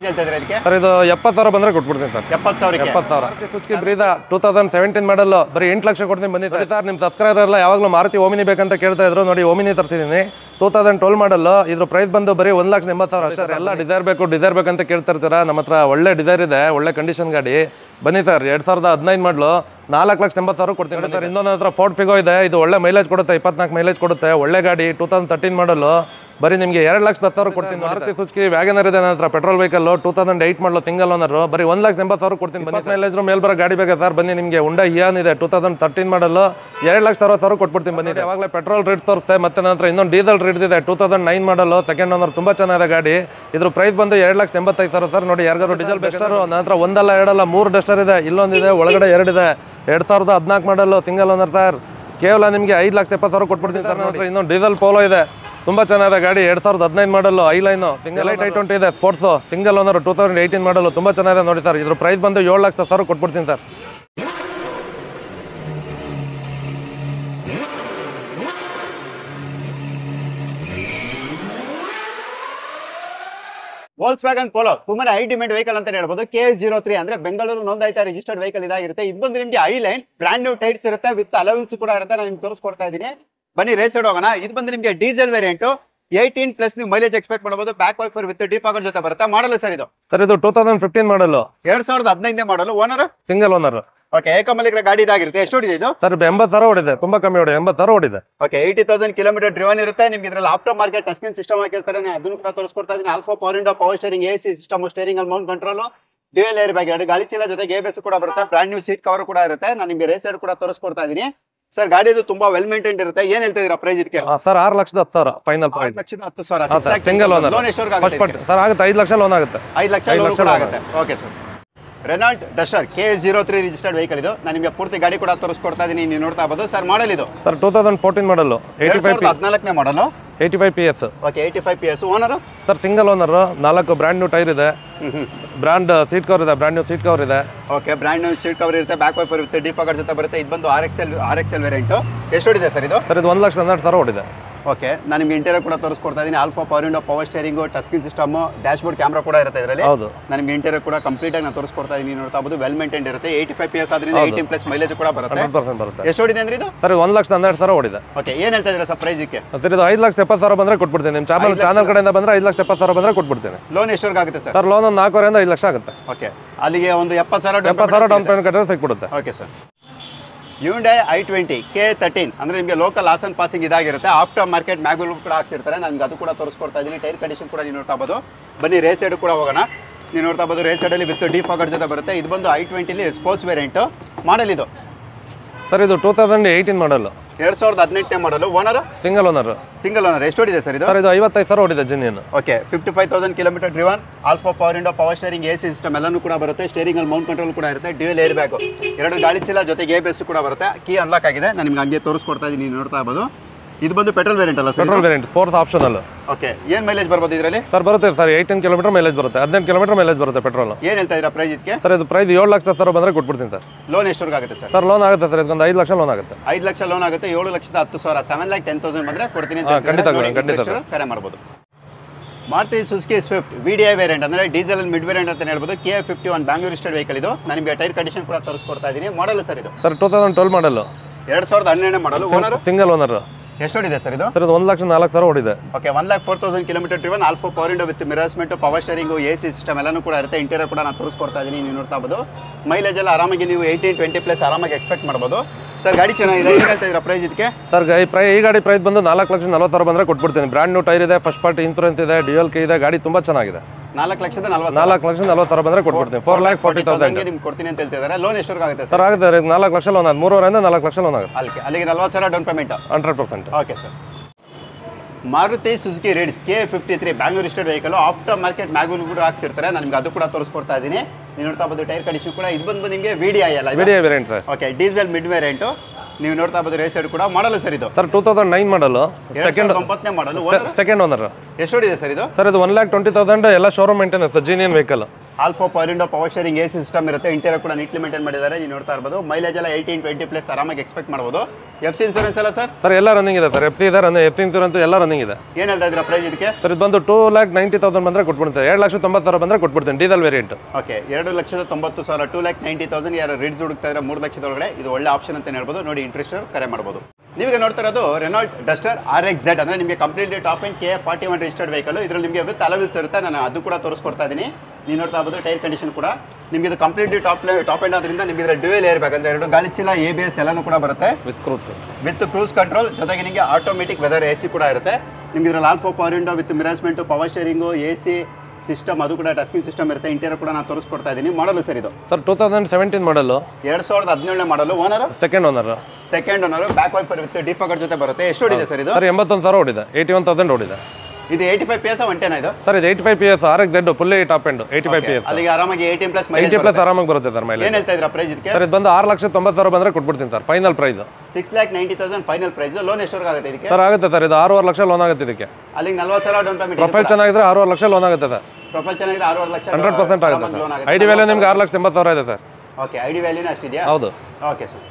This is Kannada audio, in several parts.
ಸರ್ ಇದು 70,000 ಬಂದ್ರೆ ಕೊಟ್ಬಿಡ್ತೀನಿ ಸರ್. 70,000 ಸುಜುಕಿ ಬ್ರೀಜಾ 2017 ಮಾಡಲ್ ಬರೀ 8 ಲಕ್ಷ ಕೊಡ್ತೀನಿ ಬನ್ನಿ ಸರ್. ನಿಮ್ಮ ಸಬ್ಸ್ಕ್ರೈಬರ್ ಎಲ್ಲ ಯಾವಾಗಲೂ ಮಾರುತಿ ಓಮಿನಿ ಬೇಕಂತ ಕೇಳ್ತಾ ಇದ್ರು, ನೋಡಿ ಓಮಿನಿ ತರ್ತಿದ್ದೀನಿ 2012 ಮಾಡಲ್. ಇದ್ರ ಪ್ರೈಸ್ ಬಂದು ಬರೀ 1,80,000 ಅಷ್ಟೇ. ಎಲ್ಲ ಡಿಸೈರ್ ಬೇಕಂತ ಕೇಳ್ತಾ ಇರ್ತೀರಾ, ನಮ್ಮ ಹತ್ರ ಒಳ್ಳೆ ಡಿಸೈರ್ ಇದೆ, ಒಳ್ಳೆ ಕಂಡೀಷನ್ ಗಾಡಿ. ಬನ್ನಿ ಸರ್, 2015 ಮಾಡಲು 4,80,000 ಕೊಡ್ತೀನಿ ಸರ್. ಇನ್ನೊಂದು ಹತ್ರ ಫೋರ್ಡ್ ಫಿಗೋ ಇದೆ, ಇದು ಒಳ್ಳೆ ಮೈಲೇಜ್ ಕೊಡುತ್ತೆ, 24 ಮೈಲೇಜ್ ಕೊಡುತ್ತೆ, ಒಳ್ಳೆ ಗಾಡಿ. 2013 ಮಾಡಲು ಬರೀ ನಿಮಗೆ 2,10,000 ಕೊಡ್ತೀನಿ. ಮಾರುತಿ ಸುಜುಕಿ ವ್ಯಾಗನರ್ ಇದೆ ನನ್ನ ಹತ್ರ, ಪೆಟ್ರೋಲ್ ವೆಹಿಕಲ್ 2008 ಮಾಡಲು ಸಿಂಗಲ್ ಓನರ್, ಬರೀ 1,80,000 ಕೊಡ್ತೀನಿ. ಬನ್ನಿ ಮೈಲೇಜ್ ಮೇಲ್ ಬರೋ ಗಾಡಿ ಬೇಕಾ ಸರ್? ಬನ್ನಿ, ನಿಮಗೆ ಹುಂಡೈ ಹಿಯಾನ್ ಇದೆ 2013 ಮಾಡಲು 2,60,000 ಕೊಟ್ಬಿಡ್ತೀನಿ. ಬನ್ನಿ, ಯಾವಾಗಲೇ ಪೆಟ್ರೋಲ್ ರೇಟ್ ತೋರಿಸ್ತೆ. ಮತ್ತೆ ನನ್ನ ಹತ್ರ ಇನ್ನೊಂದು ಡೀಸೆಲ್ ರೇಟ್ ಇದೆ 2009 ಮಾಡಲು ಸೆಕೆಂಡ್ ಓನರ್, ತುಂಬಾ ಚೆನ್ನಾಗಿದೆ ಗಾಡಿ. ಇದ್ರ ಪ್ರೈಸ್ ಬಂದು 2,85,000 ಸರ್. ನೋಡಿ, ಯಾರಿಗಾರು ಡೀಸೆಲ್ ಡಸ್ಟರ್ ನನ್ನ ಹತ್ರ ಒಂದಲ್ಲ ಎರಡಲ್ಲ 3 ಡಸ್ಟರ್ ಇದೆ, ಇಲ್ಲೊಂದಿದೆ, ಒಳಗಡೆ 2 ಇದೆ. 2014 ಮಾಡಲು ಸಿಂಗಲ್ ಓನರ್ ಸರ್, ಕೇವಲ ನಿಮಗೆ 5,70,000 ಕೊಟ್ಬಿಡ್ತೀನಿ ಸರ್. ನನ್ನ ಹತ್ರ ಇನ್ನೊಂದು ಡೀಸೆಲ್ ಪೋಲೋ ಇದೆ, ತುಂಬಾ ಚೆನ್ನಾಗಿದೆ ಗಾಡಿ. 2015 ಮಾಡಲು ಐಲೈನು ಸಿಂಗಲ್ i20 ಇದೆ, ಸ್ಪೋರ್ಟ್ಸು ಸಿಂಗಲ್ ಓನರ್ 2018 ಮಾಡಲು, ತುಂಬಾ ಚೆನ್ನಾಗಿದೆ ನೋಡಿ ಸರ್. ಇದ್ರ ಪ್ರೈಸ್ ಬಂದು 7,10,000 ಕೊಟ್ಬಿಡ್ತೀನಿ ಸರ್. ವೋಲ್ಕ್ಸ್ವ್ಯಾಗನ್ ಪೋಲೋ ತುಂಬಾ ಹೈ ಡಿಮ್ಯಾಂಡ್ ವೆಹಿಕಲ್ ಅಂತ ಹೇಳ್ಬೋದು. KA03 ಅಂದ್ರೆ ಬೆಂಗಳೂರು ನೋಂದಾಯಿತ ರಿಜಿಸ್ಟರ್ಡ್ ವೆಹಿಕಲ್ ಇದಾಗಿರುತ್ತೆ. ಇದು ಬಂದು ನಿಮಗೆ ಐಲೈನ್ ಬ್ರಾಂಡ್ ನ್ಯೂ ಟೈರ್ಸ್ ಇರುತ್ತೆ, ವಿತ್ ಅಲವೆನ್ಸ್ ಕೂಡ ಇರುತ್ತೆ. ನಾನು ನಿಮ್ಗೆ ತೋರಿಸ್ಕೊಡ್ತಾ ಇದ್ದೀನಿ, ಬನ್ನಿ ರೇಸ್ ಸೈಡ್ ಹೋಗೋಣ. ಇದು ಬಂದು ನಿಮಗೆ ಡೀಸೆಲ್ ವೇರಿಯಂಟ್ 18+ ನೀವು ಮೈಲೇಜ್ ಎಕ್ಸ್ಪೆಕ್ಟ್ ಮಾಡಬಹುದು. Back wiper with deep auger ಜೊತೆ ಬರುತ್ತೆ. ಮಾಡಲು ಸರ್ ಇದು 2015 ಮಾಡಲು 2015 ಮಾಡಲು. Owner single owner. ಓಕೆ, ಏಕಮಲಿಕರ ಗಾಡಿ ಇದಾಗಿರುತ್ತೆ. ಎಷ್ಟು ಹೊಡಿದೆ ಇದು ಸರ್? 80,000 ಹೊಡಿದೆ, ತುಂಬಾ ಕಮ್ಮಿ ಹೊಡಿದೆ, 80,000 ಹೊಡಿದೆ. ಓಕೆ, 80,000 ಕಿಲೋಮೀಟರ್ ಡ್ರಿವನ್ ಇರುತ್ತೆ. ನಿಮ್ಗೆ ಇದ್ರಲ್ಲಿ aftermarket touch screen system ಹಾಕಿರ್ತಾರೆ, ಅದನ್ನು ಕೂಡ ತೋರಿಸ್ಕೊಡ್ತಾ ಇದ್ದೀನಿ. Alpha power window, power steering, AC system, steering ಅಲ್ಲಿ mount control, dual airbag, 2 ಗಾಳಿ ಚೀಲ ಜೊತೆಗೆ ABS ಕೂಡ ಬರುತ್ತೆ. ಬ್ರಾಂಡ್ ನ್ಯೂ ಸೀಟ್ ಕವರ್ ಕೂಡ ಇರುತ್ತೆ. ನಾನು ನಿಮಗೆ ರೇಸ್ ಸೈಡ್ ಕೂಡ ತೋರಿಸ್ಕೊಡ್ತಾ ಇದ್ದೀನಿ ಸರ್. ಗಾಡಿ ಇದು ತುಂಬಾ ವೆಲ್ ಮೇಂಟೈನ್ಡ್ ಇರುತ್ತೆ. ಏನ್ ಹೇಳ್ತಾ ಇದೀರಾ ಪ್ರೈಸ್ ಇದಕ್ಕೆ? Sir 6,10,000 final price. 6,10,000 single owner. Loan ಎಷ್ಟು ಆಗುತ್ತೆ ಸರ್? ಆಗುತ್ತೆ 5 ಲಕ್ಷ ಲೋನ್ ಆಗುತ್ತೆ. 5 ಲಕ್ಷ ಲೋನ್ ಕೂಡ ಆಗುತ್ತೆ. Okay sir. Renault Duster KA03 registered vehicle ಇದು. ನಾನು ನಿಮಗೆ ಪೂರ್ತಿ ಗಾಡಿ ಕೂಡ ತೋರಿಸ್ಕೊಡ್ತಾ ಇದ್ದೀನಿ, ನೀವು ನೋಡ್ತಾ ಇರಬಹುದು ಸರ್. ಮಾಡಲ್ ಇದು ಸರ್ 2014 ಮಾಡಲು 2014 ಮಾಡಲು 85 PS. Okay, 85 PS. Owner sir single owner, 4 brand new tyre ಇದೆ, ಬ್ರಾಂಡ್ ಸೀಟ್ ಕವರ್ ಇದೆ, ಬ್ರಾಂಡ್ ನ್ಯೂ ಸೀಟ್ ಕವರ್ ಇದೆ. Okay, brand new seat cover ಇರುತ್ತೆ, ಬ್ಯಾಕ್ ವೈಪರ್ ಇರುತ್ತೆ, ಡೀಪ್ ಆಗರ್ ಜೊತೆ ಬರುತ್ತೆ. ಇದು ಬಂದು RXL ವೇರಿಯಂಟ್. ಎಷ್ಟು ಹೊಡಿದೆ ಸರ್ ಇದು? ಸರ್ ಇದು 1,12,000 ಹೊಡಿದೆ. ಓಕೆ, ನಾನು ನಿಮ್ಗೆ ಇಂಟೀರಿಯರ್ ಕೂಡ ತೋರಿಸ್ಕೊಡ್ತಾ ಇದ್ದೀನಿ. Alpha power window, power steering, touch screen system, dash board camera ಕೂಡ ಇರುತ್ತೆ ಇದರಲ್ಲಿ. ಹೌದು. ನಾನು ನಿಮ್ಗೆ ಇಂಟೀರಿಯರ್ ಕೂಡ ಕಂಪ್ಲೀಟ್ ಆಗಿ ನಾನು ತೋರಿಸ್ಕೊಡ್ತಾ ಇದ್ದೀನಿ, ನೋಡ್ತಾ ಇರಬಹುದು. ವೆಲ್ ಮೇಂಟೈನ್ಡ್ ಇರುತ್ತೆ. 85 PS ಆದ್ರಿಂದ 18+ ಮೈಲೇಜ್ ಕೂಡ ಬರುತ್ತೆ. 100% ಬರುತ್ತೆ. ಎಷ್ಟು ಹೊಡಿದೆ ಅಂದ್ರೆ ಇದು? ಸರ್ 1,12,000 ಹೊಡಿದೆ. ಓಕೆ, ಏನ್ ಹೇಳ್ತಾ ಇದ್ದೀರಾ ಸರ್ ಪ್ರೈಸ್ ಗೆ? ಸರ್ ಇದು 5,70,000 ಬಂದ್ರೆ ಕೊಟ್ಬಿಡ್ತೀನಿ. ನಿಮ್ಮ ಚಾನಲ್ ಕಡೆಯಿಂದ ಬಂದ್ರೆ 5,70,000 ಬಂದ್ರೆ ಕೊಟ್ಬಿಡ್ತೀನಿ. ಲೋನ್ ಎಷ್ಟವರೆಗೆ ಆಗುತ್ತೆ ಸರ್? ಸರ್ ಲೋನ್ 4,500 5 ಲಕ್ಷ ಆಗುತ್ತೆ. ಓಕೆ, ಅಲ್ಲಿಗೆ ಒಂದು 70,000 ಡೌನ್ ಪೇಮೆಂಟ್ ಕಟ್ಟಿದ್ರೆ ಸಿಕ್ಬಿಡುತ್ತೆ. Okay sir. Hyundai i20 K13 ಅಂದ್ರೆ ನಿಮಗೆ ಲೋಕಲ್ ಆಸನ್ ಪಾಸಿಂಗ್ ಇದಾಗಿರುತ್ತೆ. ಆಫ್ಟರ್ ಮಾರ್ಕೆಟ್ ಮ್ಯಾಗ್ವಿಲ್ ಕೂಡ ಹಾಕ್ಸಿರ್ತಾರೆ. ನನಗೆ ಅದು ಕೂಡ ತೋರಿಸ್ಕೊಡ್ತಾ ಇದ್ದೀನಿ. ಟೈರ್ ಕಂಡೀಷನ್ ಕೂಡ ನೀವು ನೋಡ್ತಾ ಇರಬಹುದು. ಬನ್ನಿ ರೇಸ್ ಸೈಡ್ ಕೂಡ ಹೋಗೋಣ. ನೀವು ನೋಡ್ತಾ ಇರಬಹುದು, ರೇಸ್ ಸೈಡಲ್ಲಿ ವಿತ್ ಡೀಪ್ ಆಗರ್ ಜೊತೆ ಬರುತ್ತೆ. ಇದು ಬಂದು i20 ಸ್ಪೋರ್ಟ್ಸ್ ವೇರಿಯಂಟ್ ಮಾಡಲ್ ಇದು. ಸರ್ ಇದು 2018 ಮಾಡಲು 2018 ಮಾಡಲು. Owner single owner. Single owner. ಎಷ್ಟು ಹೊಡಿದೆ ಸರ್ ಇದು? ಸರ್ ಇದು 55,000 ಹೊಡಿದೆ genuine. Okay, 55,000 kilometre driven. Alpha power window, power steering, AC system ಎಲ್ಲನೂ ಕೂಡ ಬರುತ್ತೆ. ಸ್ಟೇರಿಂಗ್ ಅಲ್ಲಿ ಮೌಂಟ್ ಕಂಟ್ರೋಲ್ ಕೂಡ ಇರುತ್ತೆ. ಡ್ಯೂಯಲ್ ಏರ್ ಬ್ಯಾಗ್, 2 ಗಾಳಿ ಚೀಲ ಜೊತೆಗೆ ABS ಕೂಡ ಬರುತ್ತೆ. ಕೀ ಅನ್ಲಾಕ್ ಆಗಿದೆ. ನಾನು ನಿಮ್ಗೆ ಹಂಗೆ ತೋರಿಸ್ಕೊಡ್ತಾ ಇದ್ದೀನಿ, ನೀವು ನೋಡ್ತಾ ಇರಬಹುದು. ಇದು ಬಂದು ಪೆಟ್ರೋಲ್ ವೇರಿಯಂಟ್ ಅಲ್ಲ sir? Petrol variant, sports optional. Okay, ಏನ್ ಮೈಲೇಜ್ ಬರ್ಬೋದು ಇದರಲ್ಲಿ? ಸರ್ ಬರುತ್ತೆ ಸರ್ 18 ಕಿಲೋಮೀಟರ್ ಮೈಲೇಜ್ ಬರುತ್ತೆ, 18 ಕಿಲೋಮೀಟರ್ ಮೈಲೇಜ್ ಬರುತ್ತೆ ಪೆಟ್ರೋಲ್. ಏನ್ ಹೇಳ್ತಾ ಇದ್ದೀರಾ ಪ್ರೈಸ್ ಇದಕ್ಕೆ? ಸರ್ ಇದು ಪ್ರೈಸ್ 7,10,000 ಬಂದ್ರೆ ಕೊಟ್ಬಿಡ್ತೀನಿ ಸರ್. ಲೋನ್ ಎಷ್ಟವರೆಗೆ ಆಗುತ್ತೆ ಸರ್? ಸರ್ ಲೋನ್ ಆಗುತ್ತೆ ಸರ್, ಇದೊಂದು 5 ಲಕ್ಷ ಲೋನ್ ಆಗುತ್ತೆ. 5 ಲಕ್ಷ ಲೋನ್ ಆಗುತ್ತೆ. 7,10,000 7,10,000 ಬಂದ್ರೆ ಕೊಡ್ತೀನಿ ಅಂತ ಕರೆ ಮಾಡಬಹುದು. Maruti Suzuki Swift VDI variant ಅಂದ್ರೆ ಡೀಸೆಲ್ ಮಿಡ್ ವೇರಿಯಂಟ್ ಅಂತ ಹೇಳ್ಬೋದು. KA51 ಬ್ಯಾಂಗ್ಳೂರ್ ರಿಜಿಸ್ಟರ್ಡ್ ವೆಹಿಕಲ್ ಇದು. ನಾನು ನಿಮಗೆ ಟೈರ್ ಕಂಡೀಷನ್ ಕೂಡ ತೋರಿಸ್ಕೊಡ್ತಾ ಇದ್ದೀನಿ. ಮಾಡಲ್ ಸರ್ ಇದು? ಸರ್ 2012 ಮಾಡಲು 2012 ಮಾಡಲು. Owner single owner. ಎಷ್ಟು ಹೊಡಿದೆ ಸರ್ ಇದು? ಸರ್ ಇದು 1,04,000 ಹೊಡಿದೆ. Okay, 1,04,000 kilometre driven. Alpha power window with ಮಿರರ್ಸ್ಮೆಂಟ್, ಪವರ್ ಸ್ಟೇರಿಂಗ್, AC ಸಿಸ್ಟಮ್ ಎಲ್ಲನೂ ಕೂಡ ಇರುತ್ತೆ. ಇಂಟೀರಿಯರ್ ಕೂಡ ನಾನು ತೋರಿಸ್ಕೊಡ್ತಾ ಇದ್ದೀನಿ, ನೀವು ನೋಡ್ತಾ ಇರಬಹುದು. ಮೈಲೇಜ್ ಎಲ್ಲ ಆರಾಮಾಗಿ ನೀವು 18-20+ ಆರಾಮಾಗಿ ಎಕ್ಸ್ಪೆಕ್ಟ್ ಮಾಡಬಹುದು. ಸರ್ ಗಾಡಿ ಚೆನ್ನಾಗಿದೆ. ಏನು ಹೇಳ್ತಾ ಇದ್ದೀರಾ ಪ್ರೈಸ್ ಇದಕ್ಕೆ? ಸರ್ ಈ ಗಾಡಿ ಪ್ರೈಸ್ ಬಂದು 4,40,000 ಬಂದ್ರೆ ಕೊಟ್ಬಿಡ್ತೀನಿ. ಬ್ರಾಂಡ್ ನ್ಯೂ ಟೈರ್ ಇದೆ, ಫಸ್ಟ್ ಪಾರ್ಟಿ ಇನ್ಸೂರೆನ್ಸ್ ಇದೆ, ಡ್ಯೂಯಲ್ ಕೀ ಇದೆ. ಗಾಡಿ ತುಂಬಾ ಚೆನ್ನಾಗಿದೆ. 4,40,000 ಬಂದ್ರೆ ಕೊಟ್ಬಿಡ್ತೀನಿ. 4,40,000 ನಿಮ್ಗೆ ಕೊಡ್ತೀನಿ ಅಂತ ಹೇಳ್ತಿದ್ದಾರೆ. ಲೋನ್ ಎಷ್ಟವರೆಗೆ ಆಗುತ್ತೆ ಸರ್? ಆಗುತ್ತೆ 4 ಲಕ್ಷ ಲೋನ್ ಆಗುತ್ತೆ. 3,500 4 ಲಕ್ಷ ಲೋನ್ ಆಗುತ್ತೆ. ಅಲ್ಲಿಗೆ 40,000 down payment 100%. Okay sir. Maruti Suzuki ರೇಡ್ಸ್ K53 Bangalore registered vehicle. Aftermarket mag wheel ಕೂಡ ಹಾಕ್ಸಿರ್ತಾರೆ. ನಾನು ನಿಮ್ಗೆ ಅದು ಕೂಡ ತೋರಿಸ್ಕೊಡ್ತಾ ಇದ್ದೀನಿ, ನೀವು ನೋಡ್ತಾ ಇರಬಹುದು. ಟೈರ್ ಕಂಡೀಷನ್ ಕೂಡ ಇದು ಬಂದು ನಿಮಗೆ VDI ಅಲ್ಲ? VDI variant sir. Okay, diesel mid variant. ನೀವು ನೋಡ್ತಾ ಇರಬಹುದು. ರೇಸ್ ಸೈಡ್ ಕೂಡ ಮಾಡಲು ಸರ್ ಇದು? Sir 2009 model, 2009 model. Second owner. ಎಷ್ಟು ಹೊಡಿದೆ ಸರ್ ಇದು? ಸರ್ ಇದು 1,20,000 ಎಲ್ಲ showroom maintenance, genuine vehicle. Alpha power window power steering AC system ಇರುತ್ತೆ. ಇಂಟೀರಿಯರ್ ಕೂಡ ನೀಟ್ಲಿ ಮೇಂಟೈನ್ ಮಾಡಿದ್ದಾರೆ, ನೀವು ನೋಡ್ತಾ ಇರ್ಬೋದು. ಮೈಲೇಜ್ ಎಲ್ಲ 18-20 ಪ್ಲಸ್ ಆರಾಮಾಗಿ ಎಕ್ಸ್ಪೆಕ್ಟ್ ಮಾಡ್ಬೋದು. FC ಇನ್ಸೂರೆನ್ಸ್ ಎಲ್ಲ ಸರ್? ಸರ್ ಎಲ್ಲ ರನ್ನಿಂಗ್ ಇದೆ ಸರ್. FC ಇದೆ, FC ಇನ್ಸೂರೆನ್ಸ್ ಎಲ್ಲ ರನ್ನಿಂಗ್ ಇದೆ. ಏನು ಹೇಳ್ತಾ ಇದ್ದೀರಾ ಪ್ರೈಸ್ ಇದಕ್ಕೆ? ಸರ್ ಇದು ಬಂದು 2,90,000 ಬಂದರೆ ಕೊಟ್ಬಿಡ್ತೀನಿ. 2,90,000 ಬಂದರೆ ಕೊಟ್ಬಿಡ್ತೀನಿ ಡೀಸೆಲ್ ವೇರಿಯಂಟ್. ಓಕೆ, 2,90,000 2,90,000 ಯಾರು ರಿಡ್ಸ್ ಹುಡುಕ್ತಾ ಇದ್ರೆ 3 ಲಕ್ಷದ ಒಳಗಡೆ ಇದು ಒಳ್ಳೆ ಆಪ್ಷನ್ ಅಂತ ಹೇಳ್ಬೋದು. ನೋಡಿ ಇಂಟ್ರೆಸ್ಟ್ ಕರೆ ಮಾಡ್ಬೋದು. ನೀವೀಗ ನೋಡ್ತಾ ಇರೋದು ರೆನಾಲ್ಟ್ ಡಸ್ಟರ್ RXZ, ಅಂದ್ರೆ ನಿಮಗೆ completely top and KA41 registered vehicle. ಇದರಲ್ಲಿ ನಿಮಗೆ ವಿತ್ ಅಲವಿಲ್ಸ್ ಇರುತ್ತೆ, ನಾನು ಅದು ಕೂಡ ತೋರಿಸ್ಕೊಡ್ತಾ ಇದ್ದೀನಿ. ನೀವು ನೋಡ್ತಾ ಇರ್ಬೋದು ಟೈರ್ ಕಂಡೀಷನ್ ಕೂಡ ನಿಮಗೆ ಇದು ಕಂಪ್ಲೀಟ್ಲಿ ಟಾಪ್ ಎಂಡ್ ಆದ್ರಿಂದ ನಿಮಗೆ ಇದರ ಡ್ಯೂಯಲ್ ಏರ್ ಬ್ಯಾಗ್ ಅಂದ್ರೆ 2 ಗಾಳಿ ಚೀಲ ABS ಎಲ್ಲಾನು ಕೂಡ ಬರುತ್ತೆ ವಿತ್ ಕ್ರೂಸ್ ಕಂಟ್ರೋಲ್. ಜೊತೆಗೆ ನಿಮಗೆ ಆಟೋಮೆಟಿಕ್ ವೆದರ್ AC ಕೂಡ ಇರುತ್ತೆ. ನಿಮಗೆ ಇದರಲ್ಲಿ ಆಲ್ಫಾ ಪವರ್ ವಿಂಡೋ ವಿತ್ ಮಿರರ್ಸ್ಮೆಂಟ್, ಪವರ್ ಸ್ಟೇರಿಂಗು, AC ಸಿಸ್ಟಮ್, ಅದು ಕೂಡ ಟಚ್ ಸ್ಕ್ರೀನ್ ಸಿಸ್ಟಮ್ ಇರುತ್ತೆ. ಇಂಟೀರಿಯರ್ ಕೂಡ ನಾನು ತೋರಿಸ್ಕೊಡ್ತಾ ಇದ್ದೀನಿ. ಮಾಡಲು ಸರ್ ಇದು ಸರ್ 2017 ಮಾಡಲು, 2017 ಮಾಡಲು. Owner second owner. Back wiper with defogger ಜೊತೆ ಬರುತ್ತೆ. ಎಷ್ಟು ಓಡಿದೆ ಸರ್ ಇದು? ಸರ್ 81,000 ಓಡಿದೆ, 81,000 ಓಡಿದೆ. ಇದು 85 PS 110 ಇದು ಸರ್. ಇದು 85 PS RXZ fully top end 85 PS. ಅಲ್ಲಿಗೆ ಆರಾಮಾಗಿ 18 ಪ್ಲಸ್ ಮೈಲೇಜ್ 80 ಪ್ಲಸ್ ಆರಾಮಾಗಿ ಬರುತ್ತೆ ಸರ್ ಮೈಲೇಜ್. ಏನು ಹೇಳ್ತಾ ಇದ್ದೀರಾ ಪ್ರೈಸ್ ಇದಕ್ಕೆ? ಸರ್ ಇದು ಬಂದು 6,90,000 ಬಂದರೆ ಕೊಟ್ಬಿಡ್ತೀನಿ sir. Final price 6,90,000 final price. Loan ಎಷ್ಟವರೆಗೆ ಆಗುತ್ತೆ ಇದಕ್ಕೆ? ಸರ್ ಆಗುತ್ತೆ ಸರ್. ಇದು 6.5 ಲಕ್ಷ ಲೋನ್ ಆಗುತ್ತೆ ಇದಕ್ಕೆ. ಅಲ್ಲಿಗೆ 40,000 ಡೌನ್ ಪೇಮೆಂಟ್. ಪ್ರೊಫೈಲ್ ಚೆನ್ನಾಗಿದ್ರೆ 6.5 ಲಕ್ಷ ಲೋನ್ ಆಗುತ್ತೆ ಸರ್. ಪ್ರೊಫೈಲ್ ಚೆನ್ನಾಗಿದ್ರೆ 6.5 ಲಕ್ಷ 100% ಆಗುತ್ತೆ ಸರ್. ID ವ್ಯಾಲ್ಯೂ ನಿಮ್ಗೆ 6,80,000 ಇದೆ ಸರ್. Okay, ID ವ್ಯಾಲ್ಯೂನೇ ಅಷ್ಟಿದೆಯಾ? ಹೌದು. Okay sir.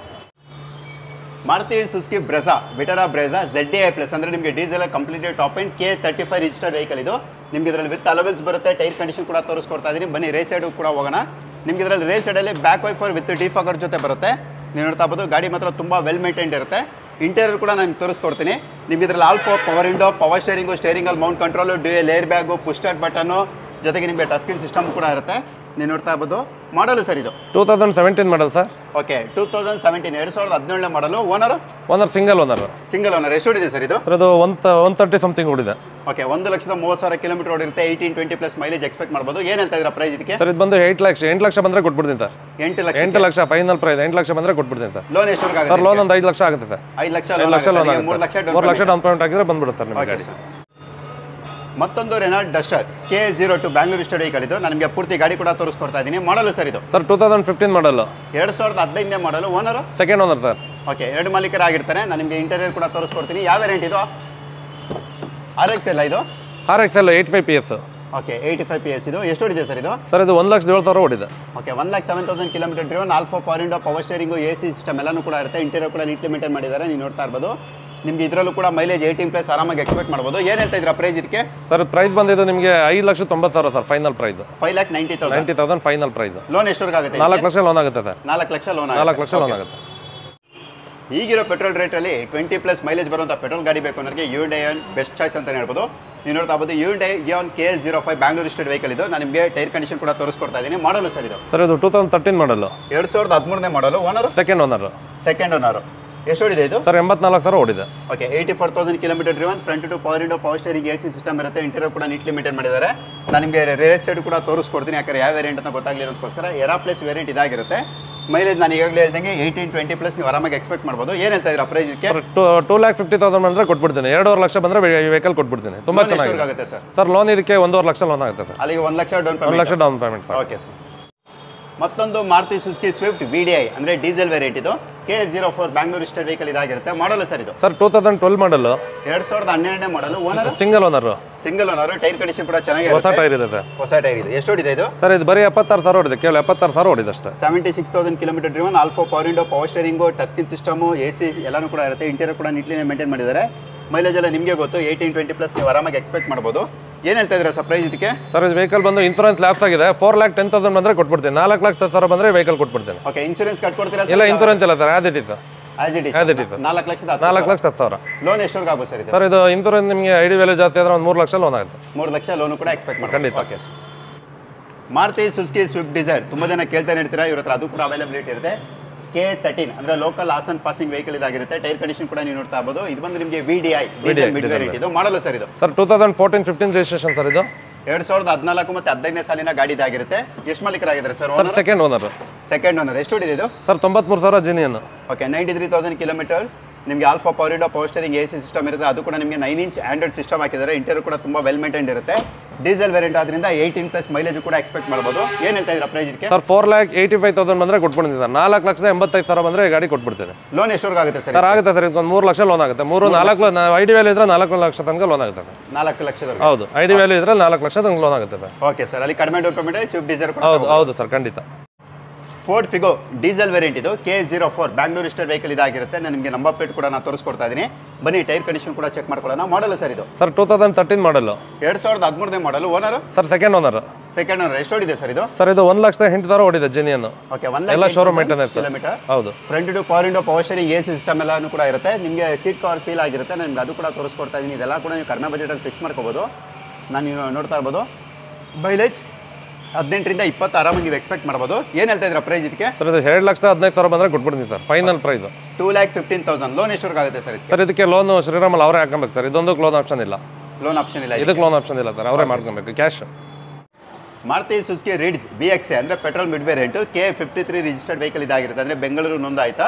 Maruti Suzuki Brezza, Vitara Brezza ZDI plus ಅಂದ್ರೆ ನಿಮಗೆ diesel completed top and K35 registered vehicle ಇದು. ನಿಮ್ಗೆ ಇದರಲ್ಲಿ ವಿತ್ ಅಲವೆಲ್ಸ್ ಬರುತ್ತೆ. ಟೈರ್ ಕಂಡೀಷನ್ ಕೂಡ ತೋರಿಸ್ಕೊಡ್ತಾ ಇದ್ದೀನಿ. ಬನ್ನಿ ರೇಸ್ ಸೈಡ್ ಕೂಡ ಹೋಗೋಣ. ನಿಮ್ಗೆ ಇದರಲ್ಲಿ ರೇಸ್ ಸೈಡಲ್ಲಿ ಬ್ಯಾಕ್ ವೈಫರ್ ವಿತ್ ಡಿಫಾಗರ್ ಜೊತೆ ಬರುತ್ತೆ. ನೀವು ನೋಡ್ತಾ ಇರ್ಬೋದು ಗಾಡಿ ಮಾತ್ರ ತುಂಬ ವೆಲ್ ಮೇಂಟೈನ್ಡ್ ಇರುತ್ತೆ. ಇಂಟೀರಿಯರ್ ಕೂಡ ನಾನು ತೋರಿಸ್ಕೊಡ್ತೀನಿ. ನಿಮ್ಗೆ ಇದರಲ್ಲಿ Alpha power window, power steering, ಸ್ಟೇರಿಂಗಲ್ಲಿ mount control, dual airbag, push start ಬಟನ್ನು, ಜೊತೆಗೆ ನಿಮಗೆ ಟಚ್ ಸ್ಕ್ರೀನ್ ಸಿಸ್ಟಮ್ ಕೂಡ ಇರುತ್ತೆ. ನೀವು ನೋಡ್ತಾ ಇರ್ಬೋದು. ಮಾಡಲು ಸರ್ ಇದು 2017 ಮಾಡಲ್ ಸರ್. ಓಕೆ, 2017 2017 ಮಾಡಲು. Owner single owner. ಎಷ್ಟು ಓಡಿದೆ ಸರ್ ಇದು? ಸರ್ ಇದು 130 ಸಮಥಿಂಗ್ ಓಡಿದೆ. ಓಕೆ, 1,30,000 ಕಿಲೋಮೀಟರ್ ಓಡಿರುತ್ತೆ. 18-20 ಪ್ಲಸ್ ಮೈಲೇಜ್ ಎಕ್ಸ್ಪೆಕ್ಟ್ ಮಾಡ್ಬೋದು. ಏನು ಹೇಳ್ತಾ ಇದ್ದೀರಾ ಪ್ರೈಸ್ ಇದಕ್ಕೆ? ಸರ್ ಇದು ಬಂದು 8 ಲಕ್ಷ ಬಂದರೆ ಕೊಟ್ಬಿಡ್ತೀನಿ sir. 8 lakh final price. 8 lakh ಬಂದರೆ ಕೊಟ್ಬಿಡ್ತೀನಿ ಸರ್. ಲೋನ್ ಎಷ್ಟವರೆಗೆ ಆಗುತ್ತೆ ಸರ್? ಲೋನ್ ಒಂದು 5 ಲಕ್ಷ ಆಗುತ್ತೆ ಸರ್. 5 ಲಕ್ಷ ಲೋನ್ ಆಗುತ್ತೆ. 3 ಲಕ್ಷ ಡೌನ್ ಪೇಮೆಂಟ್ ಆಗಿದ್ರೆ ಬಂದ್ಬಿಡುತ್ತೆ ಸರ್ ನಿಮಗೆ ಗಾಡಿ. ಮತ್ತೊಂದು Renault Duster K02 Bangalore registered vehicle ಇದು. ನಾನು ನಿಮಗೆ ಪೂರ್ತಿ ಗಾಡಿ ಕೂಡ ತೋರಿಸ್ಕೊಡ್ತಾ ಇದ್ದೀನಿ. ಮಾಡಲು ಸರ್ ಇದು? ಸರ್ 2015 ಮಾಡಲು. 2015 ಮಾಡಲು. Owner second owner sir. Okay, 2 ಮಾಲೀಕರಾಗಿರ್ತಾರೆ. ನಾನು ನಿಮಗೆ ಇಂಟೀರಿಯರ್ ಕೂಡ ತೋರಿಸ್ಕೊಡ್ತೀನಿ. ಯಾವ ವೇರಿಯಂಟ್ ಇದು? RXL ಇದು? RXL 85 PS. ಓಕೆ, 85 PS ಇದು. ಎಷ್ಟು ಓಡಿದೆ ಸರ್ ಇದು? ಸರ್ ಇದು 1,07,000 ಓಡಿದೆ. Okay, 1,07,000 kilometre driven. Alpha power window, power steering, AC system ಎಲ್ಲನೂ ಕೂಡ ಇರುತ್ತೆ. ಇಂಟೀರಿಯರ್ ಕೂಡ ನೀಟ್ಲಿ ಮೇಂಟೈನ್ ಮಾಡಿದ್ದಾರೆ. ನೀವು ನೋಡ್ತಾ ಇರ್ಬೋದು. ನಿಮ್ಗೆ ಇದರಲ್ಲೂ ಕೂಡ ಮೈಲೇಜ್ 18 ಪ್ಲಸ್ ಆರಾಮಾಗಿ ಎಕ್ಸ್ಪೆಕ್ಟ್ ಮಾಡ್ಬೋದು. ಏನು ಹೇಳ್ತಾ ಇದ್ದೀರಾ ಪ್ರೈಸ್ ಇದಕ್ಕೆ? ಸರ್ ಪ್ರೈಸ್ ಬಂದಿದ್ದು ನಿಮಗೆ 5,90,000 sir final price. 5,90,000 final price. Loan ಎಷ್ಟವರೆಗೆ ಆಗುತ್ತೆ? 4 ಲಕ್ಷ ಲೋನ್ ಆಗುತ್ತೆ sir. 4 lakh loan 4 lakh loan ಆಗುತ್ತೆ. ಈಗಿರೋ ಪೆಟ್ರೋಲ್ ರೇಟಲ್ಲಿ 20 ಪ್ಲಸ್ ಮೈಲೇಜ್ ಬರುವಂಥ ಪೆಟ್ರೋಲ್ ಗಾಡಿ ಬೇಕು ಅನ್ನೋರಿಗೆ Hyundai Ion ಬೆಸ್ಟ್ ಚಾಯ್ಸ್ ಅಂತ ಹೇಳ್ಬೋದು. ನೀವು ನೋಡ್ತಾ ಇರ್ಬೋದು Hyundai Ion KA05 Bangalore registered vehicle ಇದು. ನಾನು ನಿಮಗೆ ಟೈರ್ ಕಂಡೀಷನ್ ಕೂಡ ತೋರಿಸ್ಕೊಡ್ತಾ ಇದ್ದೀನಿ. ಮಾಡಲು ಸರ್ ಇದು? ಸರ್ ಇದು 2013 model. 2013 model. Owner second owner. ಎಷ್ಟು ಓಡಿದೆ ಇದು? ಸರ್ 84,000 ಓಡಿದೆ. Okay, 84,000 kilometre driven. Front two power window, power steering, AC system ಇರುತ್ತೆ. ಇಂಟೀರಿಯರ್ ಕೂಡ ನೀಟ್ಲಿ ಮೇಂಟೈನ್ ಮಾಡಿದ್ದಾರೆ. ನಾನು ನಿಮಗೆ ರೇಟ್ ಸೈಡ್ ಕೂಡ ತೋರಿಸ್ಕೊಡ್ತೀನಿ, ಯಾಕಂದ್ರೆ ಯಾವ ವೇರಿಯಂಟ್ ಅಂತ ಗೊತ್ತಾಗಲಿರೋದಕ್ಕೋಸ್ಕರ. ಎರಾ ಪ್ಲಸ್ ವೇರಿಯಂಟ್ ಇದಾಗಿರುತ್ತೆ. ಮೈಲೇಜ್ ನಾನು ಈಗಾಗಲೇ ಹೇಳ್ದಂಗೆ 18-20 ಪ್ಲಸ್ ನೀವು ಆರಾಮಾಗಿ ಎಕ್ಸ್ಪೆಕ್ಟ್ ಮಾಡ್ಬೋದು. ಏನು ಹೇಳ್ತಾ ಇದ್ದೀರಾ ಪ್ರೈಸ್ ಇದಕ್ಕೆ? 2,50,000 ಬಂದರೆ ಕೊಟ್ಬಿಡ್ತೀನಿ. 2.5 ಲಕ್ಷ ಬಂದರೆ ವೆಹಿಕಲ್ ಕೊಟ್ಬಿಡ್ತೀನಿ. ತುಂಬ ಚೆನ್ನಾಗಿದೆ ಸರ್. ಸರ್ ಲೋನ್ ಇದಕ್ಕೆ 1.5 ಲಕ್ಷ ಲೋನ್ ಆಗುತ್ತೆ ಸರ್. ಅಲ್ಲಿಗೆ 1 lakh down payment. 1 lakh down payment. Okay sir. ಮತ್ತೊಂದು ಮಾರುತಿ ಸುಜುಕಿ ಸ್ವಿಫ್ಟ್ VDI ಅಂದರೆ ಡೀಸೆಲ್ ವೇರಿಯಂಟ್ ಇದು. K04 ಬ್ಯಾಂಗ್ಳೂರ್ ರಿಜಿಸ್ಟರ್ಡ್ ವೆಹಿಕಲ್ ಇದಾಗಿರುತ್ತೆ. ಮಾಡಲು ಸರ್ ಇದು? ಸರ್ 2012 ಮಾಡಲು. 2012 ಮಾಡಲು. Owner single owner. Tyre condition ಕೂಡ ಚೆನ್ನಾಗಿದೆ. ಹೊಸ ಟೈರ್ ಇದೆ ಸರ್. ಹೊಸ ಟೈರ್ ಇದೆ. ಎಷ್ಟು ಓಡಿದೆ ಇದು? ಸರ್ ಇದು ಬರೀ 76,000 ಓಡಿದೆ. ಕೇವಲ 76,000 ಓಡಿದೆ ಅಷ್ಟೇ. 76,000 kilometre driven. Alpha power window, power steering, touch screen system, AC ಎಲ್ಲನೂ ಕೂಡ ಇರುತ್ತೆ. ಇಂಟೀರಿಯರ್ ಕೂಡ ನೀಟ್ಲಿ ಮೇಂಟೈನ್ ಮಾಡಿದ್ದಾರೆ. ಮೈಲೇಜ್ ಎಲ್ಲ ನಿಮಗೆ ಗೊತ್ತು 18-20 ಪ್ಲಸ್ ನೀವು ಆರಾಮಾಗಿ ಎಕ್ಸ್ಪೆಕ್ಟ್ ಮಾಡ್ಬೋದು. ಏನು ಹೇಳ್ತಾ ಇದ್ದೀರಾ ಸರ್ ಪ್ರೈಸ್ ಇದಕ್ಕೆ? ಸರ್ ಇದು ವೆಹಿಕಲ್ ಬಂದು ಇನ್ಸೂರೆನ್ಸ್ ಲ್ಯಾಪ್ಸ್ ಆಗಿದೆ. 4,10,000 ಬಂದರೆ ಕೊಟ್ಬಿಡ್ತೀನಿ. 4,10,000 ಬಂದರೆ ವೆಹಿಕಲ್ ಕೊಟ್ಬಿಡ್ತೀನಿ. ಓಕೆ, ಇನ್ಸೂರೆನ್ಸ್ ಕಟ್ಕೊಡ್ತೀರಾ? ಇಲ್ಲ ಇನ್ಸೂರೆನ್ಸ್ ಇಲ್ಲ sir. As it is. 4,10,000. Loan ಎಷ್ಟವರೆಗೆ ಆಗುತ್ತೆ ಸರ್ ಇದು? ಸರ್ ಇದು ಇನ್ಸೂರೆನ್ಸ್ ನಿಮಗೆ ID ವ್ಯಾಲ್ಯೂ ಜಾಸ್ತಿ ಆದರೆ ಒಂದು 3 ಲಕ್ಷ ಲೋನ್ ಆಗುತ್ತೆ. 3 ಲಕ್ಷ ಲೋನು ಕೂಡ ಎಕ್ಸ್ಪೆಕ್ಟ್ ಮಾಡಿ. ಖಂಡಿತ. Okay sir. Maruti Suzuki Swift Dzire ತುಂಬ ಜನ ಕೇಳ್ತಾನೆ ಇರ್ತೀರಾ. ಇವ್ರ ಹತ್ರ ಅದು ಕೂಡ ಅವೈಲಬಿಲಿಟಿ ಇರುತ್ತೆ. K13 ಅಂದರೆ ಲೋಕಲ್ ಹಾಸನ್ ಪಾಸಿಂಗ್ ವೆಹಿಕಲ್ ಇದಾಗಿರುತ್ತೆ. ಟೈರ್ ಕಂಡೀಷನ್ ಕೂಡ ನೀವು ನೋಡ್ತಾ ಇರ್ಬೋದು. ಇದು ಬಂದು ನಿಮಗೆ VDI ಡೀಸೆಲ್ ಮಿಡ್ ವೇರಿಯಂಟ್ ಇದು. ಮಾಡಲು ಸರ್ ಇದು? ಸರ್ 2014-15 ರಿಜಿಸ್ಟ್ರೇಷನ್ ಸರ್ ಇದು. 2014 ಮತ್ತು 15ನೇ ಸಾಲಿನ ಗಾಡಿ ಇದಾಗಿರುತ್ತೆ. ಎಷ್ಟು ಮಾಲೀಕರಾಗಿದ್ದಾರೆ ಸರ್? Second owner. ಎಷ್ಟು ಓಡಿದೆ ಇದು? Sir 93,000 genuine. Okay, 93,000 kilometre. ನಿಮಗೆ Alpha power window, power steering, AC system ಇರುತ್ತೆ. ಅದು ಕೂಡ ನಿಮಗೆ 9 ಇಂಚ್ ಆಂಡ್ರಾಯ್ಡ್ ಸಿಸ್ಟಮ್ ಹಾಕಿದ್ದಾರೆ. ಇಂಟೀರಿಯರ್ ಕೂಡ ತುಂಬ ವೆಲ್ ಮೇಂಟೈನ್ಡ್ ಇರುತ್ತೆ. ಡೀಸೆಲ್ ವೇರಿಯಂಟ್ ಆದ್ರಿಂದ 18+ ಮೈಲೇಜ್ ಕೂಡ ಎಕ್ಸ್ಪೆಕ್ಟ್ ಮಾಡ್ಬೋದು. ಏನ್ ಹೇಳ್ತಾ ಇದ್ದೀರಾ ಪ್ರೈಸ್ ಇದಕ್ಕೆ? ಸರ್ 4,85,000 ಬಂದರೆ ಕೊಟ್ಬಿಡ್ತೀನಿ ಸರ್. 4,85,000 ಬಂದರೆ ಗಾಡಿ ಕೊಟ್ಬಿಡ್ತೀನಿ. ಲೋನ್ ಎಷ್ಟವರೆಗೂ ಆಗುತ್ತೆ ಸರ್? ಸರ್ ಆಗುತ್ತೆ ಸರ್, ಇದೊಂದು 3 ಲಕ್ಷ ಲೋನ್ ಆಗುತ್ತೆ. 3-4 ಐಡಿ ವ್ಯಾಲ್ಯೂ ಇದ್ರೆ 4 ಲಕ್ಷ ತನಕ ಲೋನ್ ಆಗುತ್ತೆ. 4 ಲಕ್ಷದವರೆಗೆ? ಹೌದು, ಐಡಿ ವ್ಯಾಲ್ಯೂ ಇದ್ರೆ 4 ಲಕ್ಷ ತನಕ ಲೋನ್ ಆಗುತ್ತೆ. ಓಕೆ ಸರ್, ಅಲ್ಲಿ ಕಡಿಮೆ ಡೌನ್ ಪೇಮೆಂಟ್ ಸ್ವಿಫ್ಟ್ ಡಿಸೈರ್. ಹೌದು ಸರ್, ಖಂಡಿತ. ಫೋರ್ಡ್ ಫಿಗೋ ಡೀಸೆಲ್ ವೇರಿಯಂಟ್ ಇದು K04 ಬ್ಯಾಂಗ್ಳೂರ್ ರಿಜಿಸ್ಟರ್ಡ್ ವೆಹಿಕಲ್ ಇದಾಗಿರುತ್ತೆ. ನಾನು ನಿಮಗೆ ನಂಬರ್ ಪ್ಲೇಟ್ ಕೂಡ ನಾನು ತೋರಿಸ್ಕೊಡ್ತಾ ಇದ್ದೀನಿ. ಬನ್ನಿ ಟೈರ್ ಕಂಡೀಷನ್ ಕೂಡ ಚೆಕ್ ಮಾಡ್ಕೊಳ್ಳೋಣ. ಮಾಡಲು ಸರ್ ಇದು sir 2013 model, 2013 model. Owner sir second owner. Second owner. ಎಷ್ಟು ಓಡಿದೆ ಸರ್ ಇದು? ಸರ್ ಇದು 1,08,000 ಓಡಿದೆ ಜೆನ್ಯೂನ್. ಓಕೆ, ಎಲ್ಲ ಶೋರೂಮ್ ಮೇಂಟೆನೆನ್ಸ್ ಕಿಲೋಮೀಟರ್. ಹೌದು. Front two power window, power steering, AC system ಎಲ್ಲಾನು ಕೂಡ ಇರುತ್ತೆ. ನಿಮಗೆ ಸೀಟ್ ಕವರ್ ಫೀಲ್ ಆಗಿರುತ್ತೆ. ನಾನು ಅದು ಕೂಡ ತೋರಿಸ್ಕೊಡ್ತಾ ಇದ್ದೀನಿ. ಇದೆಲ್ಲ ಕೂಡ ನೀವು ಕಡಿಮೆ ಬಜೆಟಲ್ಲಿ ಫಿಕ್ಸ್ ಮಾಡ್ಕೋಬೋದು. ನಾನು ನೀವು ನೋಡ್ತಾ ಇರ್ಬೋದು ಮೈಲೇಜ್ 18 ರಿಂದ 20 ಆರಾಮಾಗಿ ನೀವು ಎಕ್ಸ್ಪೆಕ್ಟ್ ಮಾಡ್ಬೋದು. ಏನು ಹೇಳ್ತಾ ಇದ್ದೀರಾ ಪ್ರೈಸ್ ಇದಕ್ಕೆ? ಸರ್ ಇದು 2,15,000 ಬಂದರೆ ಕೊಟ್ಬಿಡ್ತೀನಿ ಸರ್. Final price 2,15,000. ಲೋನ್ ಎಷ್ಟವರೆಗೂ ಆಗುತ್ತೆ ಸರ್ ಇದಕ್ಕೆ? ಸರ್ ಇದಕ್ಕೆ ಲೋನ್ ಶ್ರೀರಾಮಲ್ಲಿ ಅವರೇ ಹಾಕೊಬೇಕು ಸರ್. ಇದೊಂದು ಲೋನ್ ಆಪ್ಷನ್ ಇಲ್ಲ. ಲೋನ್ ಆಪ್ಷನ್ ಇಲ್ಲ ಇದಕ್ಕೆ ಲೋನ್ ಆಪ್ಷನ್ ಇಲ್ಲ ಸರ್, ಅವರೇ ಮಾಡ್ಕೊಬೇಕು cash. Maruti Suzuki Ritz BXA ಅಂದರೆ petrol mid variant K53 registered vehicle ಇದಾಗಿರುತ್ತೆ. ಅಂದರೆ ಬೆಂಗಳೂರು ನೋಂದಾಯಿತ.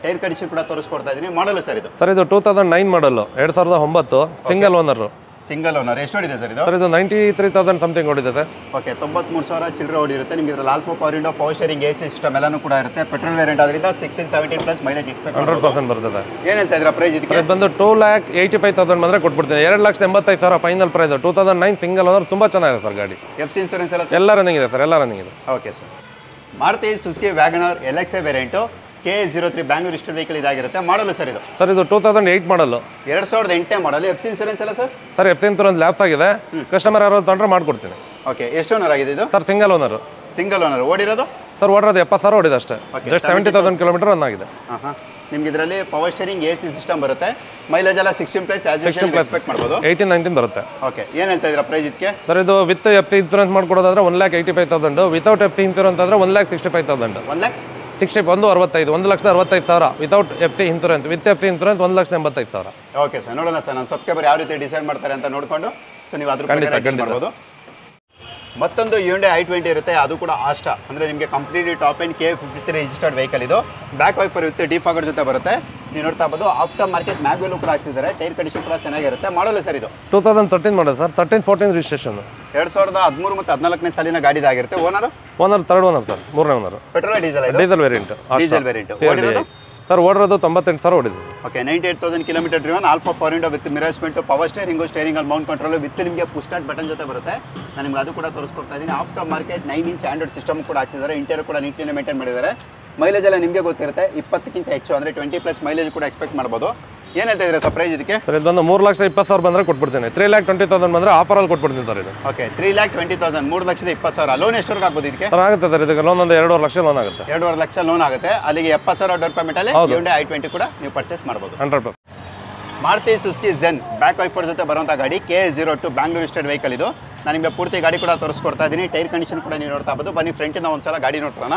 ಟೈರ್ ಕಂಡೀಷನ್ ಕೂಡ ತೋರಿಸ್ಕೊಡ್ತಾ ಇದ್ದೀನಿ. ಮಾಡಲು ಸರ್ ಇದು? ಸರ್ ಇದು 2009 model, 2009 single owner. Single owner. ಎಷ್ಟು ಓಡಿದೆ ಸರ್ ಇದು? ಸರ್ ಇದು 93,000 ಸಮಥಿಂಗ್ ಓಡಿದೆ ಸರ್. ಓಕೆ, 93,000 ಚಿಲ್ಲರೆ ಓಡಿರುತ್ತೆ. ನಿಮಗೆ ಇದರಲ್ಲಿ ಆಲ್ಫೋ power window, power steering, AC system ಎಲ್ಲನೂ ಕೂಡ ಇರುತ್ತೆ. ಪೆಟ್ರೋಲ್ ವೇರಿಯಂಟ್ ಆದ್ರಿಂದ 16-17+ ಮೈಲೇಜ್ ಎಕ್ಸ್ಪೆಕ್ಟ್ 100% ಬರ್ತದೆ. ಏನು ಹೇಳ್ತಾ ಇದ್ದೀರಾ ಪ್ರೈಸ್ ಇದಕ್ಕೆ? ಇದು ಬಂದು 2,85,000 ಬಂದರೆ ಕೊಟ್ಬಿಡ್ತೀನಿ. 2,85,000 ಫೈನಲ್ ಪ್ರೈಸ್. 2009 ಸಿಂಗಲ್ ಓನರ್, ತುಂಬ ಚೆನ್ನಾಗಿದೆ ಸರ್ ಗಾಡಿ. FC ಇನ್ಸೂರೆನ್ಸ್ ಎಲ್ಲ ರನ್ನಿಂಗ್ ಇದೆ ಸರ್, ಎಲ್ಲ ರನ್ನಿಂಗ್ ಇದೆ. Okay sir. Maruti Suzuki Wagon R LXA variant K03 Bangalore registered vehicle ಇದಾಗಿರುತ್ತೆ. ಮಾಡಲು ಸರ್ ಇದು? ಸರ್ ಇದು 2008 ಮಾಡಲು, 2008 ಮಾಡಲು. FC ಇನ್ಸೂರೆನ್ಸ್ ಎಲ್ಲ sir? Sir FC insurance lapse ಆಗಿದೆ. ಕಸ್ಟಮರ್ ಯಾರು ತೊಗೊಂಡ್ರೆ ಮಾಡ್ಕೊಡ್ತೀನಿ. ಓಕೆ, ಎಷ್ಟು ಓನರ್ ಆಗಿದೆ ಇದು? Sir single owner. Single owner. ಓಡಿರೋದು ಸರ್ ಓಡಿರೋದು 70,000 ಓಡಿದೆ ಅಷ್ಟೇ. ಜಸ್ಟ್ 70,000 ಕಿಲೋಮೀಟರ್ ರನ್ ಆಗಿದೆ. ಹಾಂ, ನಿಮ್ಗೆ ಇದರಲ್ಲಿ ಪವರ್ ಸ್ಟೇರಿಂಗ್, ಎಸಿ ಸಿಸ್ಟಮ್ ಬರುತ್ತೆ. ಮೈಲೇಜ್ ಎಲ್ಲ 16+ ಎಕ್ಸ್ಪೆಕ್ಟ್ ಮಾಡ್ಬೋದು. 18-19 ಬರುತ್ತೆ. ಓಕೆ, ಏನು ಹೇಳ್ತಾ ಇದ್ದೀರಾ ಪ್ರೈಸ್ ಇದಕ್ಕೆ? ಸರ್ ಇದು ವಿತ್ FC ಇನ್ಸೂರೆನ್ಸ್ ಮಾಡ್ಕೊಡೋದಾದ್ರೆ 1,85,000. ವಿತೌಟ್ FC ಇನ್ಸೂರೆನ್ಸ್ ಆದರೆ 1,65,000. 1,65,000. 1,65,000 without FC insurance. With FC insurance 1,85,000. Okay sir, ನೋಡೋಣ ಸರ್ ನನ್ನ ಸಬ್ಸ್ಕ್ರೈಬರ್ ಯಾವ ರೀತಿ ಡಿಸೈಡ್ ಮಾಡ್ತಾರೆ ಅಂತ ನೋಡಿಕೊಂಡು ಸೊ ನೀವು ಅದ್ರ ಪ್ರಕಾರ ಮಾಡ್ಬೋದು. ಮತ್ತೊಂದು Hyundai i20 ಇರುತ್ತೆ. ಅದು ಕೂಡ ಆಸ್ಟಾ ಅಂದರೆ ನಿಮಗೆ completely top and K53 registered vehicle ಇದು. ಬ್ಯಾಕ್ ವೈಫರ್ ವಿತ್ ಡಿಫಾಗರ್ ಜೊತೆ ಬರುತ್ತೆ. ನೀವು ನೋಡ್ತಾ ಇರ್ಬೋದು. ಆಫ್ಟರ್ ಮಾರ್ಕೆಟ್ ಮ್ಯಾಗ್ವೆಲ್ಲೂ ಕೂಡ ಹಾಕ್ಸಿದ್ದಾರೆ. ಟೈರ್ ಕಂಡೀಷನ್ ಕೂಡ ಚೆನ್ನಾಗಿರುತ್ತೆ. ಮಾಡಲು ಸರ್ ಇದು? 2013 ಮಾಡಲ್ ಸರ್. 13-14 ರಿಜಿಸ್ಟ್ರೇಷನ್. 2013 ಮತ್ತು 14ನೇ ಸಾಲಿನ ಗಾಡಿದಾಗಿರುತ್ತೆ. ಓನರ್ ಥರ್ಡ್ ಓನರ್ ಸರ್, ಮೂರನೇ owner. Petrol diesel? Diesel variant. Diesel variant. Sir ಓಡಿರೋದು 98,000 ಓಡಿದೆ. Okay, 98,000 kilometre driven. Alpha power window with ಮಿರರ್ಸ್ಮೆಂಟ್, ಪವರ್ ಸ್ಟೇರಿಂಗು, ಸ್ಟೇರಿಂಗ್ ಅಲ್ಲಿ ಮೌಂಟ್ ಕಂಟ್ರೋಲ್ ವಿತ್ ನಿಮಗೆ ಪುಷ್ ಸ್ಟಾರ್ಟ್ ಬಟನ್ ಜೊತೆ ಬರುತ್ತೆ. ನಾನು ನಿಮ್ಗೆ ಅದು ಕೂಡ ತೋರಿಸ್ಕೊಡ್ತಾ ಇದ್ದೀನಿ. Aftermarket 9 inch Android system ಕೂಡ ಹಾಕ್ಸಿದ್ದಾರೆ. ಇಂಟೀರಿಯರ್ ಕೂಡ ನೀಟ್ಲಿ ಮೇಂಟೈನ್ ಮಾಡಿದ್ದಾರೆ. ಮೈಲೇಜ್ ಎಲ್ಲ ನಿಮಗೆ ಗೊತ್ತಿರುತ್ತೆ, 20ಕ್ಕಿಂತ ಹೆಚ್ಚು ಅಂದರೆ 20+ ಮೈಲೇಜ್ ಕೂಡ ಎಕ್ಸ್ಪೆಕ್ಟ್ ಮಾಡ್ಬೋದು. ಏನು ಹೇಳ್ತಾ ಇದ್ದೀರಾ ಸರ್ ಪ್ರೈಸ್ ಇದಕ್ಕೆ? ಸರ್ ಇದೊಂದು 3,20,000 ಬಂದರೆ ಕೊಟ್ಬಿಡ್ತೀನಿ. 3,20,000 ಬಂದರೆ ಆಫರಲ್ಲಿ ಕೊಟ್ಬಿಡ್ತೀನಿ ಸರ್ ಇದು. ಓಕೆ, 3,20,000, 3,20,000. ಲೋನ್ ಎಷ್ಟವರೆಗೂ ಆಗ್ಬೋದು ಇದಕ್ಕೆ? ಸರ್ ಆಗುತ್ತೆ ಸರ್, ಇದಕ್ಕೆ ಲೋನ್ ಒಂದು 2.5 ಲಕ್ಷ ಲೋನ್ ಆಗುತ್ತೆ. 2.5 ಲಕ್ಷ ಲೋನ್ ಆಗುತ್ತೆ. ಅಲ್ಲಿಗೆ 70,000 ಡೌನ್ ಪೇಮೆಂಟಲ್ಲಿ Hyundai i20 ಕೂಡ ನೀವು ಪರ್ಚೇಸ್ ಮಾಡ್ಬೋದು. 100%. Maruti Suzuki Zen back wiper ಜೊತೆ ಬರುವಂಥ ಗಾಡಿ K02 ಬ್ಯಾಂಗ್ಳೂರ್ ರಿಜಿಸ್ಟರ್ಡ್ ವೆಹಿಕಲ್ ಇದು. ನಾನು ನಿಮಗೆ ಪೂರ್ತಿ ಗಾಡಿ ಕೂಡ ತೋರಿಸ್ಕೊಡ್ತಾ ಇದ್ದೀನಿ. ಟೈರ್ ಕಂಡೀಷನ್ ಕೂಡ ನೀವು ನೋಡ್ತಾ ಇರ್ಬೋದು. ಬನ್ನಿ ಫ್ರಂಟಿಂದ ಒಂದ್ಸಲ ಗಾಡಿ ನೋಡ್ತಾನ.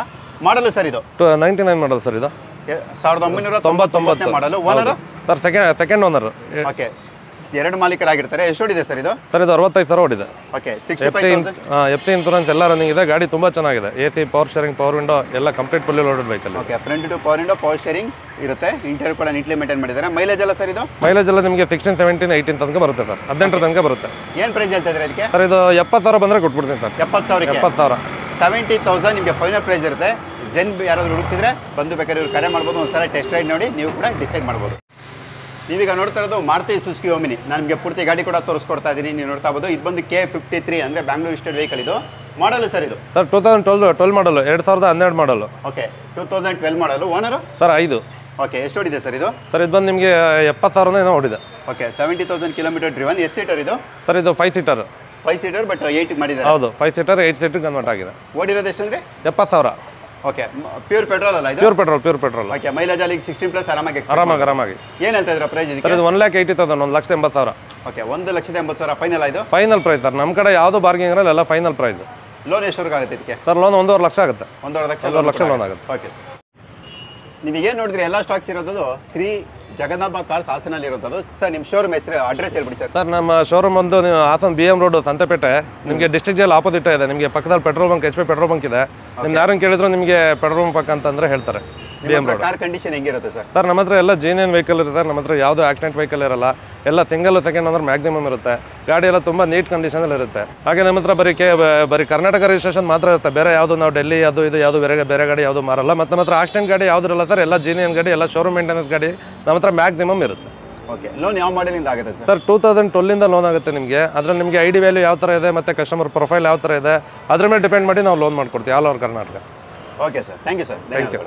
ಮಾಡಲು ಸರ್ ಇದು? 99 ಮಾಡಲ್ ಸರ್ ಇದು. 1999 ಮಾಡಲು. Owner sir second owner. Okay, ಎರಡು ಮಾಲೀಕರಾಗಿರ್ತಾರೆ. ಎಷ್ಟು ಓಡಿದೆ ಸರ್ ಇದು? ಸರ್ ಇದು 65,000 ಓಡಿದೆ. ಓಕೆ, 65,000. FC ಇನ್ಸೂರೆನ್ಸ್ ಎಲ್ಲ ರನ್ನಿಂಗ್ ಇದೆ. ಗಾಡಿ ತುಂಬ ಚೆನ್ನಾಗಿದೆ. AC, power steering, power window ಎಲ್ಲ complete fully loaded vehicle. Okay, front two power window, power steering ಇರುತ್ತೆ. ಇಂಟೀರಿಯರ್ ಕೂಡ ನೀಟ್ಲಿ ಮೇಂಟೈನ್ ಮಾಡಿದ್ದಾರೆ. ಮೈಲೇಜ್ ಎಲ್ಲ ಸರ್ ಇದು? ಮೈಲೇಜ್ ಎಲ್ಲ ನಿಮಗೆ 16, 17, 18 ತನಕ ಬರುತ್ತೆ ಸರ್. 18 ತನಕ ಬರುತ್ತೆ. ಏನು ಪ್ರೈಸ್ ಹೇಳ್ತಾ ಇದ್ದಾರೆ ಇದಕ್ಕೆ? ಸರ್ ಇದು 70,000 ಬಂದರೆ ಕೊಟ್ಬಿಡ್ತೀನಿ ಸರ್. 70,000. 70,000. 70,000 ನಿಮಗೆ ಫೈನಲ್ ಪ್ರೈಸ್ ಇರುತ್ತೆ. ಝೆನ್ ಯಾರಾದರೂ ಹುಡುಕ್ತಿದ್ರೆ ಬಂದು ಬೇಕಾದ್ರೆ ಇವ್ರು ಕರೆ ಮಾಡ್ಬೋದು. ಒಂದ್ಸಲ ಟೆಸ್ಟ್ ರೈಡ್ ನೋಡಿ ನೀವು ಕೂಡ ಡಿಸೈಡ್ ಮಾಡ್ಬೋದು. ನೀವೀಗ ನೋಡ್ತಾ ಇರೋದು ಮಾರುತಿ ಸುಜುಕಿ ಓಮಿನಿ. ನಾನು ನಿಮಗೆ ಪೂರ್ತಿ ಗಾಡಿ ಕೂಡ ತೋರಿಸ್ಕೊಡ್ತಾ ಇದ್ದೀನಿ. ನೀವು ನೋಡ್ತಾ ಇರ್ಬೋದು. ಇದು ಬಂದು K53 ಅಂದರೆ ಬ್ಯಾಂಗ್ಳೂರ್ ರಿಜಿಸ್ಟರ್ಡ್ ವೆಹಿಕಲ್ ಇದು. ಮಾಡಲು ಸರ್ ಇದು? ಸರ್ 2012 ಮಾಡಲು, 2012 ಮಾಡಲು. ಓಕೆ, 2012 ಮಾಡಲು. Owner sir 5. ಓಕೆ, ಎಷ್ಟು ಓಡಿದೆ ಸರ್ ಇದು? ಸರ್ ಇದು ಬಂದು ನಿಮಗೆ 70,000 ಏನೋ ಓಡಿದೆ. Okay, 70,000 kilometre driven. ಎಷ್ಟು ಸೀಟರ್ ಇದು? ಸರ್ ಇದು 5 ಸೀಟರ್. 5 ಸೀಟರ್ ಬಟ್ 8 ಮಾಡಿದ್ದಾರೆ. ಹೌದು, 5 ಸೀಟರ್ 8 ಸೀಟರ್ ಕನ್ವರ್ಟ್ ಆಗಿದೆ. ಓಡಿರೋದು ಎಷ್ಟಂದ್ರೆ? 70,000. ಓಕೆ, ಪ್ಯೂರ್ ಪೆಟ್ರೋಲ್ ಅಲ್ಲ ಇದು? Pure petrol. ಓಕೆ, ಮೈಲೇಜ್ ಅಲ್ಲಿ 16+ ಆರಾಮಾಗಿ. ಏನು ಹೇಳ್ತಾ ಇದ್ರ ಪ್ರೈಸ್ ಇದಕ್ಕೆ? ಸರ್ ಇದು 1,80,000, 1,80,000. ಓಕೆ, 1,80,000 ಫೈನಲ್ ಆಯ್ತು. Final price sir. ನಮ್ಮ ಕಡೆ ಯಾವುದು ಬಾರ್ಗಿಂಗ್ ಇರಲ್ಲ, ಎಲ್ಲ ಫೈನಲ್ ಪ್ರೈಸ್. ಲೋನ್ ಎಷ್ಟವರೆಗೂ ಆಗುತ್ತೆ ಇದಕ್ಕೆ? ಸರ್ ಲೋನ್ 1.5 ಲಕ್ಷ ಆಗುತ್ತೆ. 1.5 ಲಕ್ಷ ಲೋನ್ ಆಗುತ್ತೆ. ಓಕೆ ಸರ್, ನೀವೀಗೇನು ನೋಡಿದ್ರಿ ಎಲ್ಲ ಸ್ಟಾಕ್ಸ್ ಇರೋದು ಶ್ರೀ ಜಗನ್ನಾಥ ಕಾರ್ಸ್ ಹಾಸನಲ್ಲಿ ಇರುವಂತದ್ದು ಸರ್. ನಿಮ್ಮ ಶೋರೂಮ್ ಹೆಸರು ಅಡ್ರೆಸ್ ಹೇಳ್ಬಿಡಿ ಸರ್. ಸರ್ ನಮ್ಮ ಶೋರೂಮ್ ಒಂದು ನೀವು ಹಾಸನ್ BM ರೋಡ್ ಸಂತೆಪೇಟೆ, ನಿಮಗೆ ಡಿಸ್ಟ್ರಿಕ್ಟ್ ಜೈಲ್ ಆಪೋಸಿಟ್ ಇದೆ. ನಿಮಗೆ ಪಕ್ಕದಲ್ಲಿ petrol bunk HP petrol bunk ಇದೆ. ನಿಮ್ಗೆ ಯಾರನ್ನು ಕೇಳಿದ್ರು ನಿಮಗೆ ಪೆಟ್ರೋಲ್ ಬಂಕ್ ಪಕ್ಕ ಅಂತಂದ್ರೆ ಹೇಳ್ತಾರೆ. BM road. ಕಾರ್ ಕಂಡೀಷನ್ ಹೆಂಗಿರುತ್ತೆ ಸರ್? ಸರ್ ನಮ್ಮ ಹತ್ರ ಎಲ್ಲ ಜೀನಿಯನ್ ವೆಹಿಕಲ್ ಇರುತ್ತೆ. ನಮ್ಮ ಹತ್ರ ಯಾವುದು ಆಕ್ಸಿಡೆಂಟ್ ವೆಹಿಕಲ್ ಇರಲ್ಲ. ಎಲ್ಲ ಸಿಂಗಲ್ ಸೆಕೆಂಡ್ ಅಂದ್ರೆ ಮ್ಯಾಕ್ಸಿಮಮ್ ಇರುತ್ತೆ. ಗಾಡಿ ಎಲ್ಲ ತುಂಬ ನೀಟ್ ಕಂಡೀಷನಲ್ಲಿ ಇರುತ್ತೆ. ಹಾಗೆ ನಮ್ಮ ಹತ್ರ ಬರೀ ಕರ್ನಾಟಕ ರಿಜಿಸ್ಟ್ರೇಷನ್ ಮಾತ್ರ ಇರುತ್ತೆ. ಬೇರೆ ಯಾವುದು ನಾವು ಡೆಲ್ಲಿ ಅದು ಇದು ಯಾವುದು ಬೇರೆ ಗಾಡಿ ಯಾವುದು ಮಾರಲ್ಲ. ಮತ್ತು ನಮ್ಮ ಹತ್ರ ಆಕ್ಸಿಡೆಂಟ್ ಗಾಡಿ ಯಾವ್ದು ಇರಲ್ಲ ಸರ್. ಎಲ್ಲ ಜೀನಿಯನ್ ಗಾಡಿ, ಎಲ್ಲ ಶೋರೂಮ್ ಮೇಂಟೆನೆನ್ಸ್ ಗಾಡಿ ನಮ್ಮ ಹತ್ರ ಮ್ಯಾಕ್ಸಿಮಮ್ ಇರುತ್ತೆ. ಓಕೆ, ಲೋನ್ ಯಾವ ಮಾಡೆಲಿಂದ ಆಗುತ್ತೆ ಸರ್? ಸರ್ 2012 ಲೋನ್ ಆಗುತ್ತೆ ನಿಮಗೆ. ಅದರಲ್ಲಿ ನಿಮಗೆ ID ವ್ಯಾಲ್ಯೂ ಯಾವ ಥರ ಇದೆ ಮತ್ತು ಕಸ್ಟಮರ್ ಪ್ರೊಫೈಲ್ ಯಾವ ಥರ ಇದೆ ಅದ್ರ ಮೇಲೆ ಡಿಪೆಂಡ್ ಮಾಡಿ ನಾವು ಲೋನ್ ಮಾಡ್ಕೊಡ್ತೀವಿ all over Karnataka. Okay sir, thank you sir. Thank you.